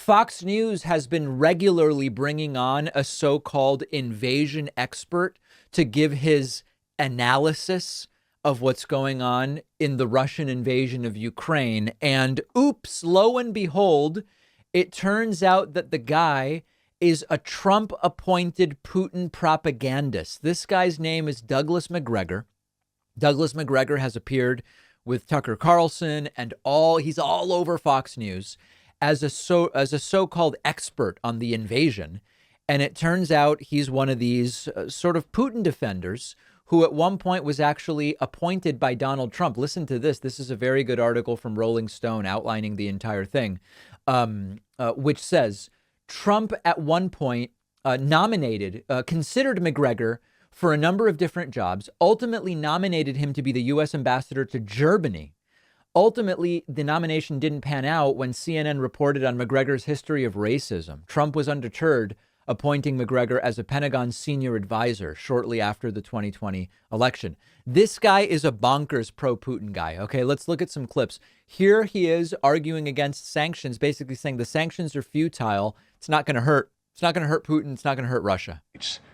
Fox News has been regularly bringing on a so-called invasion expert to give his analysis of what's going on in the Russian invasion of Ukraine. And oops, lo and behold, it turns out that the guy is a Trump-appointed Putin propagandist. This guy's name is Douglas MacGregor. Douglas MacGregor has appeared with Tucker Carlson and he's all over Fox News as a so-called expert on the invasion. And it turns out he's one of these sort of Putin defenders who at one point was actually appointed by Donald Trump. Listen to this. This is a very good article from Rolling Stone outlining the entire thing, which says Trump at one point considered MacGregor for a number of different jobs, ultimately nominated him to be the U.S. ambassador to Germany. Ultimately, the nomination didn't pan out when CNN reported on MacGregor's history of racism. Trump was undeterred, appointing MacGregor as a Pentagon senior advisor shortly after the 2020 election. This guy is a bonkers pro-Putin guy. OK, let's look at some clips. Here he is arguing against sanctions, basically saying the sanctions are futile. It's not going to hurt. It's not going to hurt Putin. It's not going to hurt Russia.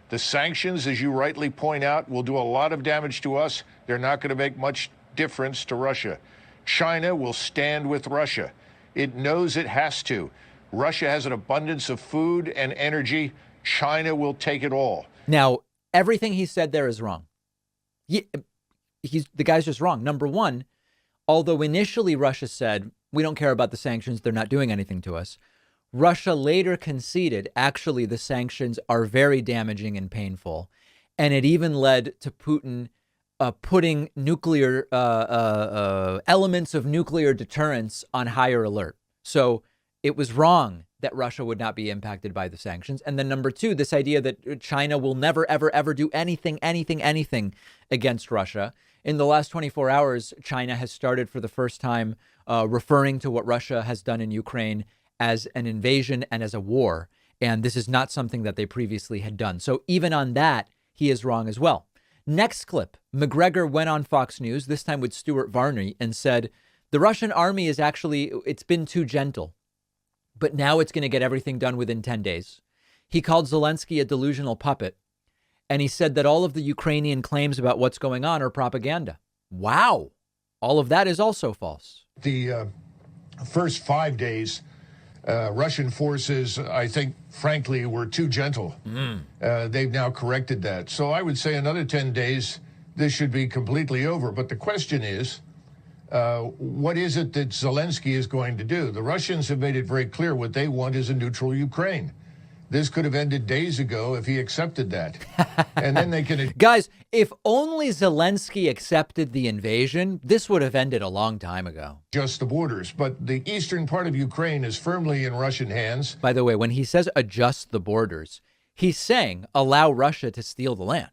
The sanctions, as you rightly point out, will do a lot of damage to us. They're not going to make much difference to Russia. China will stand with Russia. It knows it has to. Russia has an abundance of food and energy. China will take it all. Now, everything he said there is wrong. The guy's just wrong. Number one, although initially Russia said, we don't care about the sanctions, they're not doing anything to us, Russia later conceded, actually, the sanctions are very damaging and painful. And it even led to Putin putting nuclear elements of nuclear deterrence on higher alert. So it was wrong that Russia would not be impacted by the sanctions. And then number two, this idea that China will never, ever, ever do anything against Russia. In the last 24 hours, China has started for the first time referring to what Russia has done in Ukraine as an invasion and as a war. And this is not something that they previously had done. So even on that, he is wrong as well. Next clip, MacGregor went on Fox News, this time with Stuart Varney, and said, the Russian army is actually, it's been too gentle, but now it's going to get everything done within 10 days. He called Zelensky a delusional puppet, and he said that all of the Ukrainian claims about what's going on are propaganda. Wow. All of that is also false. The first 5 days, Russian forces, I think, frankly, were too gentle. They've now corrected that. So I would say another 10 days, this should be completely over. But the question is, what is it that Zelensky is going to do? The Russians have made it very clear what they want is a neutral Ukraine. This could have ended days ago if he accepted that. And then they can... Guys, if only Zelensky accepted the invasion, this would have ended a long time ago. Adjust the borders. But the eastern part of Ukraine is firmly in Russian hands. By the way, when he says adjust the borders, he's saying allow Russia to steal the land.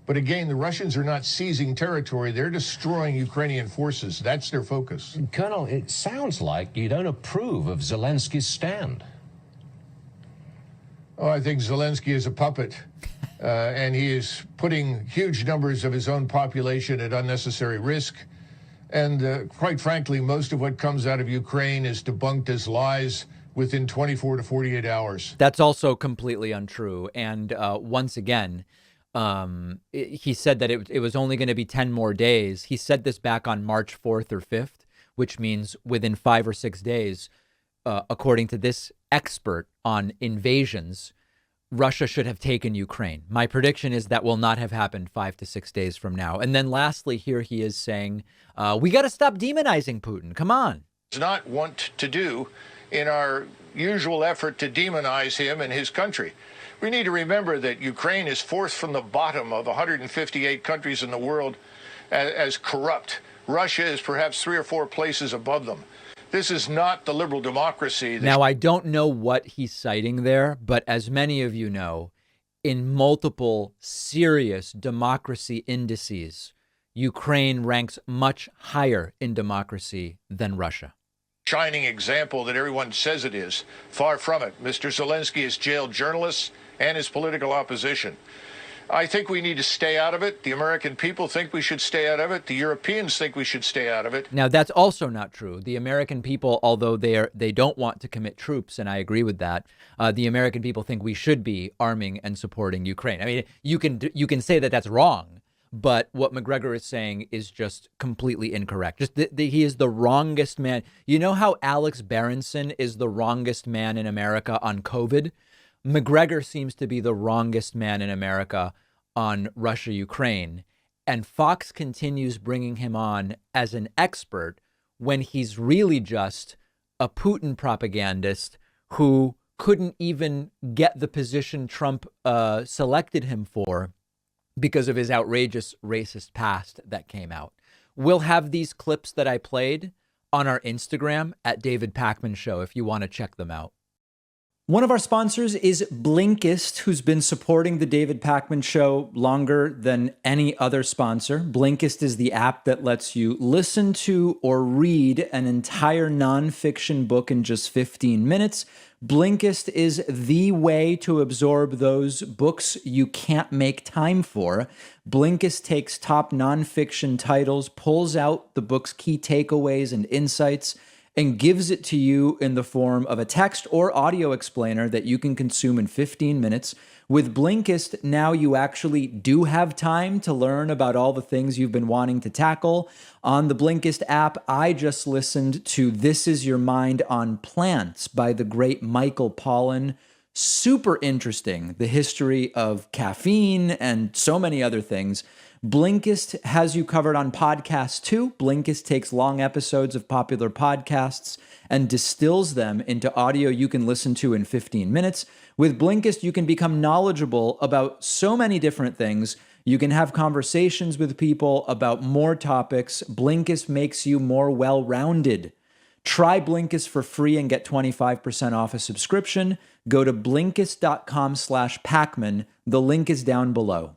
But again, the Russians are not seizing territory. They're destroying Ukrainian forces. That's their focus. Colonel, it sounds like you don't approve of Zelensky's stand. Oh, I think Zelensky is a puppet, and he is putting huge numbers of his own population at unnecessary risk. And quite frankly, most of what comes out of Ukraine is debunked as lies within 24 to 48 hours. That's also completely untrue. And once again, he said that it was only going to be 10 more days. He said this back on March 4th or 5th, which means within 5 or 6 days, according to this expert on invasions, Russia should have taken Ukraine. My prediction is that will not have happened 5 to 6 days from now. And then lastly, here he is saying, we got to stop demonizing Putin. Come on. Does not want to do in our usual effort to demonize him and his country. We need to remember that Ukraine is fourth from the bottom of 158 countries in the world as corrupt. Russia is perhaps 3 or 4 places above them. This is not the liberal democracy. Now, I don't know what he's citing there, but as many of you know, in multiple serious democracy indices, Ukraine ranks much higher in democracy than Russia. Shining example that everyone says it is. Far from it. Mr. Zelensky has jailed journalists and his political opposition. I think we need to stay out of it. The American people think we should stay out of it. The Europeans think we should stay out of it. Now, that's also not true. The American people, although they don't want to commit troops, and I agree with that, the American people think we should be arming and supporting Ukraine. I mean, you can say that that's wrong, but what MacGregor is saying is just completely incorrect. Just he is the wrongest man. You know how Alex Berenson is the wrongest man in America on COVID? MacGregor seems to be the wrongest man in America on Russia, Ukraine. And Fox continues bringing him on as an expert when he's really just a Putin propagandist who couldn't even get the position Trump selected him for because of his outrageous racist past that came out. We'll have these clips that I played on our Instagram at David Pakman Show if you want to check them out. One of our sponsors is Blinkist, who's been supporting the David Pakman Show longer than any other sponsor. Blinkist is the app that lets you listen to or read an entire nonfiction book in just 15 minutes. Blinkist is the way to absorb those books you can't make time for. Blinkist takes top nonfiction titles, pulls out the book's key takeaways and insights, and gives it to you in the form of a text or audio explainer that you can consume in 15 minutes. With Blinkist, now you actually do have time to learn about all the things you've been wanting to tackle. On the Blinkist app, I just listened to This Is Your Mind on Plants by the great Michael Pollan. Super interesting, the history of caffeine and so many other things. Blinkist has you covered on podcasts too. Blinkist takes long episodes of popular podcasts and distills them into audio you can listen to in 15 minutes. With Blinkist, you can become knowledgeable about so many different things. You can have conversations with people about more topics. Blinkist makes you more well-rounded. Try Blinkist for free and get 25% off a subscription. Go to Blinkist.com/Pakman. The link is down below.